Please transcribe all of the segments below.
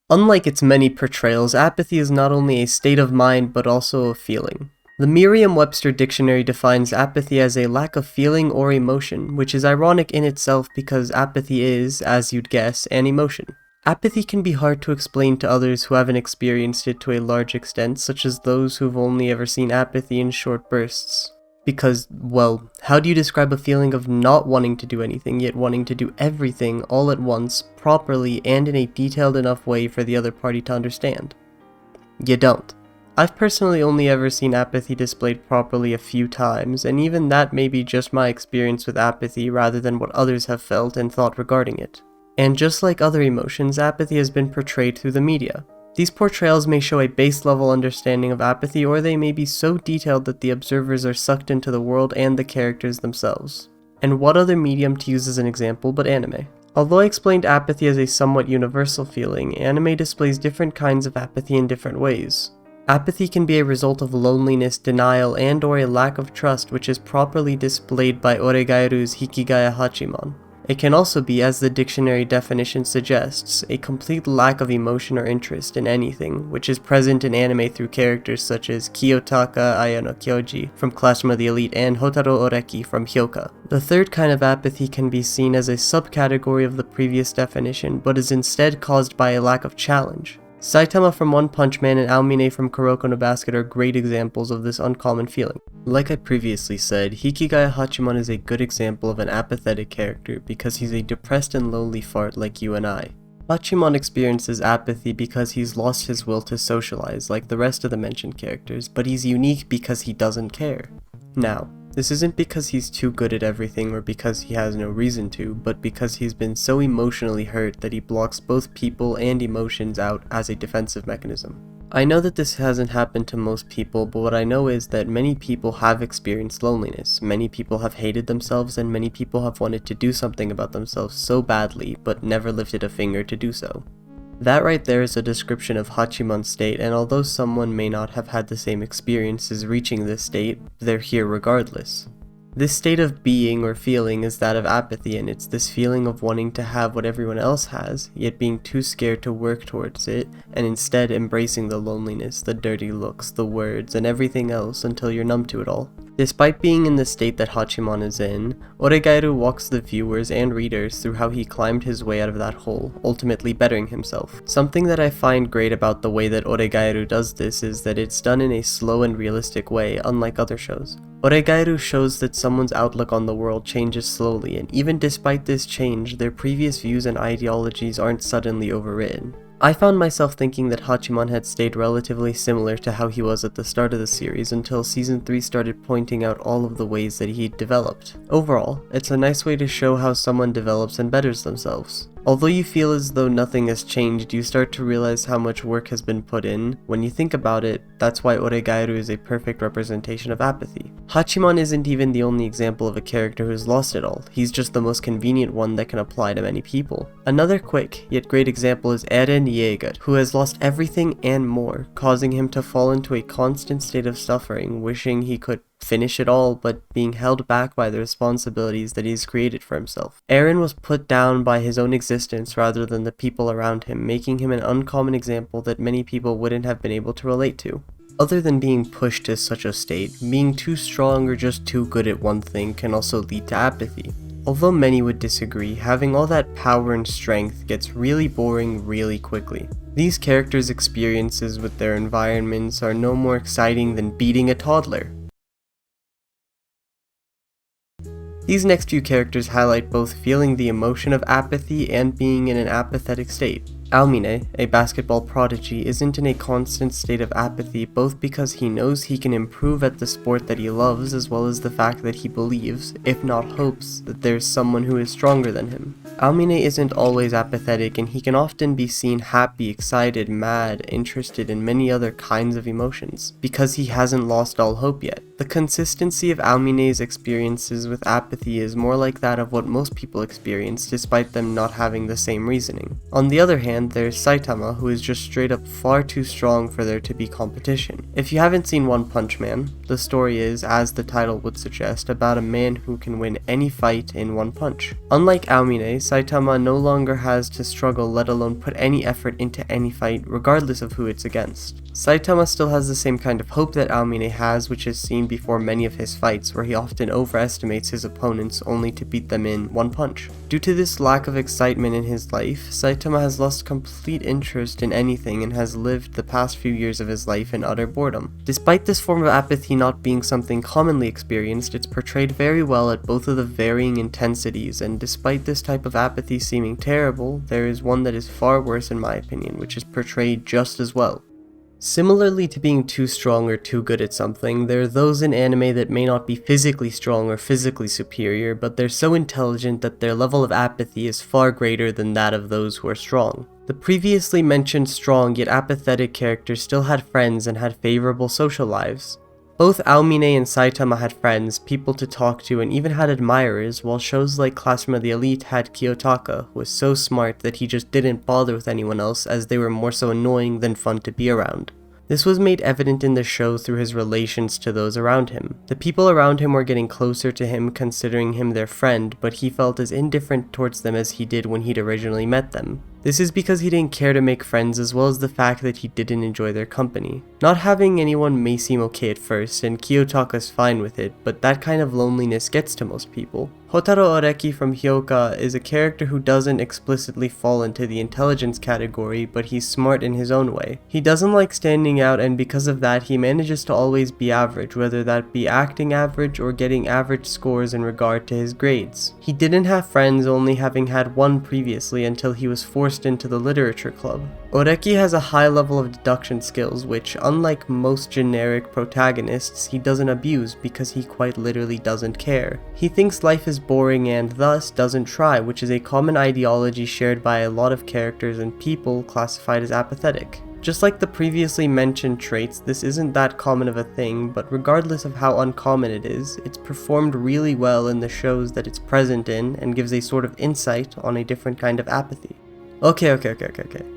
Unlike its many portrayals, apathy is not only a state of mind but also a feeling. The Merriam-Webster dictionary defines apathy as a lack of feeling or emotion, which is ironic in itself because apathy is, as you'd guess, an emotion. Apathy can be hard to explain to others who haven't experienced it to a large extent, such as those who've only ever seen apathy in short bursts. Because, well, how do you describe a feeling of not wanting to do anything, yet wanting to do everything all at once, properly, and in a detailed enough way for the other party to understand? You don't. I've personally only ever seen apathy displayed properly a few times, and even that may be just my experience with apathy rather than what others have felt and thought regarding it. And just like other emotions, apathy has been portrayed through the media. These portrayals may show a base-level understanding of apathy, or they may be so detailed that the observers are sucked into the world and the characters themselves. And what other medium to use as an example but anime? Although I explained apathy as a somewhat universal feeling, anime displays different kinds of apathy in different ways. Apathy can be a result of loneliness, denial, and or a lack of trust, which is properly displayed by Oregairu's Hikigaya Hachiman. It can also be, as the dictionary definition suggests, a complete lack of emotion or interest in anything, which is present in anime through characters such as Kiyotaka Ayano Kyoji from Classroom of the Elite and Hotaro Oreki from Hyouka. The third kind of apathy can be seen as a subcategory of the previous definition, but is instead caused by a lack of challenge. Saitama from One Punch Man and Aomine from Kuroko No Basket are great examples of this uncommon feeling. Like I previously said, Hikigaya Hachiman is a good example of an apathetic character because he's a depressed and lonely fart like you and I. Hachiman experiences apathy because he's lost his will to socialize like the rest of the mentioned characters, but he's unique because he doesn't care. Now, this isn't because he's too good at everything or because he has no reason to, but because he's been so emotionally hurt that he blocks both people and emotions out as a defensive mechanism. I know that this hasn't happened to most people, but what I know is that many people have experienced loneliness, many people have hated themselves, and many people have wanted to do something about themselves so badly, but never lifted a finger to do so. That right there is a description of Hachiman's state, and although someone may not have had the same experiences reaching this state, they're here regardless. This state of being or feeling is that of apathy, and it's this feeling of wanting to have what everyone else has, yet being too scared to work towards it, and instead embracing the loneliness, the dirty looks, the words, and everything else until you're numb to it all. Despite being in the state that Hachiman is in, Oregairu walks the viewers and readers through how he climbed his way out of that hole, ultimately bettering himself. Something that I find great about the way that Oregairu does this is that it's done in a slow and realistic way, unlike other shows. Oregairu shows that someone's outlook on the world changes slowly, and even despite this change, their previous views and ideologies aren't suddenly overwritten. I found myself thinking that Hachiman had stayed relatively similar to how he was at the start of the series until Season 3 started pointing out all of the ways that he'd developed. Overall, it's a nice way to show how someone develops and betters themselves. Although you feel as though nothing has changed, you start to realize how much work has been put in. When you think about it, that's why Oregairu is a perfect representation of apathy. Hachiman isn't even the only example of a character who's lost it all, he's just the most convenient one that can apply to many people. Another quick, yet great example is Eren Yeager, who has lost everything and more, causing him to fall into a constant state of suffering, wishing he could finish it all, but being held back by the responsibilities that he's created for himself. Eren was put down by his own existence rather than the people around him, making him an uncommon example that many people wouldn't have been able to relate to. Other than being pushed to such a state, being too strong or just too good at one thing can also lead to apathy. Although many would disagree, having all that power and strength gets really boring really quickly. These characters' experiences with their environments are no more exciting than beating a toddler. These next few characters highlight both feeling the emotion of apathy and being in an apathetic state. Aomine, a basketball prodigy, isn't in a constant state of apathy both because he knows he can improve at the sport that he loves as well as the fact that he believes, if not hopes, that there's someone who is stronger than him. Aomine isn't always apathetic and he can often be seen happy, excited, mad, interested in many other kinds of emotions because he hasn't lost all hope yet. The consistency of Aomine's experiences with apathy is more like that of what most people experience despite them not having the same reasoning. On the other hand, there's Saitama, who is just straight up far too strong for there to be competition. If you haven't seen One Punch Man, the story is, as the title would suggest, about a man who can win any fight in one punch. Unlike Aomine, Saitama no longer has to struggle, let alone put any effort into any fight, regardless of who it's against. Saitama still has the same kind of hope that Aomine has, which is seen before many of his fights, where he often overestimates his opponents only to beat them in one punch. Due to this lack of excitement in his life, Saitama has lost complete interest in anything and has lived the past few years of his life in utter boredom. Despite this form of apathy not being something commonly experienced, it's portrayed very well at both of the varying intensities, and despite this type of apathy seeming terrible, there is one that is far worse in my opinion, which is portrayed just as well. Similarly to being too strong or too good at something, there are those in anime that may not be physically strong or physically superior, but they're so intelligent that their level of apathy is far greater than that of those who are strong. The previously mentioned strong yet apathetic characters still had friends and had favorable social lives. Both Aomine and Saitama had friends, people to talk to, and even had admirers, while shows like Classroom of the Elite had Kiyotaka, who was so smart that he just didn't bother with anyone else as they were more so annoying than fun to be around. This was made evident in the show through his relations to those around him. The people around him were getting closer to him, considering him their friend, but he felt as indifferent towards them as he did when he'd originally met them. This is because he didn't care to make friends, as well as the fact that he didn't enjoy their company. Not having anyone may seem okay at first, and Kiyotaka's fine with it, but that kind of loneliness gets to most people. Hotaro Oreki from Hyouka is a character who doesn't explicitly fall into the intelligence category, but he's smart in his own way. He doesn't like standing out, and because of that he manages to always be average, whether that be acting average or getting average scores in regard to his grades. He didn't have friends, only having had one previously until he was forced into the literature club. Oreki has a high level of deduction skills, which, unlike most generic protagonists, he doesn't abuse because he quite literally doesn't care. He thinks life is boring and thus doesn't try, which is a common ideology shared by a lot of characters and people classified as apathetic. Just like the previously mentioned traits, this isn't that common of a thing, but regardless of how uncommon it is, it's performed really well in the shows that it's present in and gives a sort of insight on a different kind of apathy. Okay.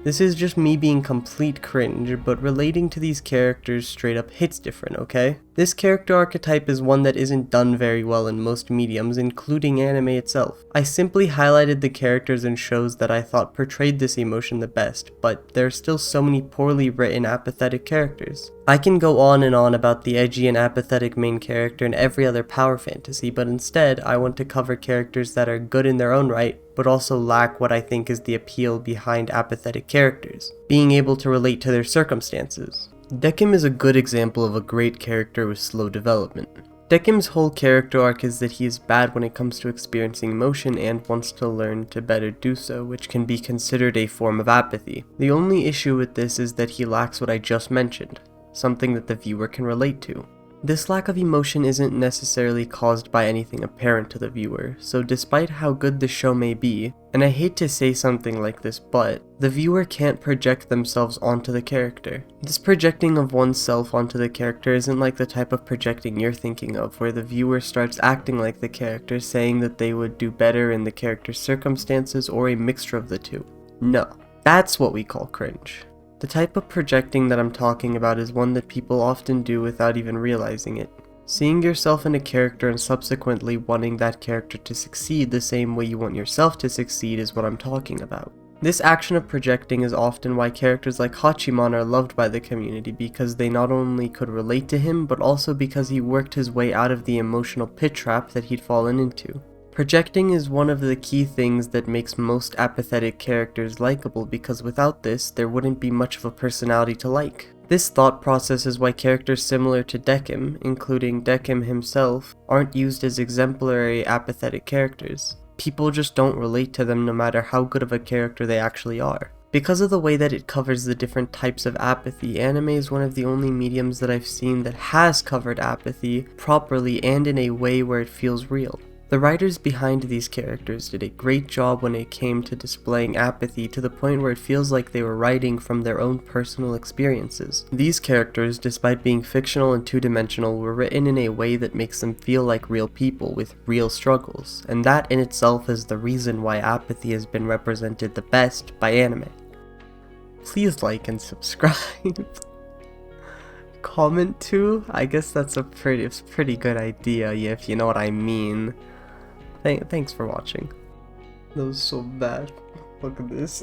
This is just me being complete cringe, but relating to these characters straight up hits different, okay? This character archetype is one that isn't done very well in most mediums, including anime itself. I simply highlighted the characters and shows that I thought portrayed this emotion the best, but there are still so many poorly written apathetic characters. I can go on and on about the edgy and apathetic main character in every other power fantasy, but instead I want to cover characters that are good in their own right, but also lack what I think is the appeal behind apathetic characters, being able to relate to their circumstances. Dekim is a good example of a great character with slow development. Dekim's whole character arc is that he is bad when it comes to experiencing emotion and wants to learn to better do so, which can be considered a form of apathy. The only issue with this is that he lacks what I just mentioned, something that the viewer can relate to. This lack of emotion isn't necessarily caused by anything apparent to the viewer, so despite how good the show may be, and I hate to say something like this, but the viewer can't project themselves onto the character. This projecting of oneself onto the character isn't like the type of projecting you're thinking of, where the viewer starts acting like the character, saying that they would do better in the character's circumstances, or a mixture of the two. No, that's what we call cringe. The type of projecting that I'm talking about is one that people often do without even realizing it. Seeing yourself in a character and subsequently wanting that character to succeed the same way you want yourself to succeed is what I'm talking about. This action of projecting is often why characters like Hachiman are loved by the community, because they not only could relate to him, but also because he worked his way out of the emotional pit trap that he'd fallen into. Projecting is one of the key things that makes most apathetic characters likable, because without this, there wouldn't be much of a personality to like. This thought process is why characters similar to Dekim, including Dekim himself, aren't used as exemplary apathetic characters. People just don't relate to them no matter how good of a character they actually are. Because of the way that it covers the different types of apathy, anime is one of the only mediums that I've seen that has covered apathy properly and in a way where it feels real. The writers behind these characters did a great job when it came to displaying apathy to the point where it feels like they were writing from their own personal experiences. These characters, despite being fictional and two-dimensional, were written in a way that makes them feel like real people with real struggles, and that in itself is the reason why apathy has been represented the best by anime. Please like and subscribe. Comment too? I guess that's a pretty good idea, yeah, if you know what I mean. Thanks for watching. That was so bad. Look at this.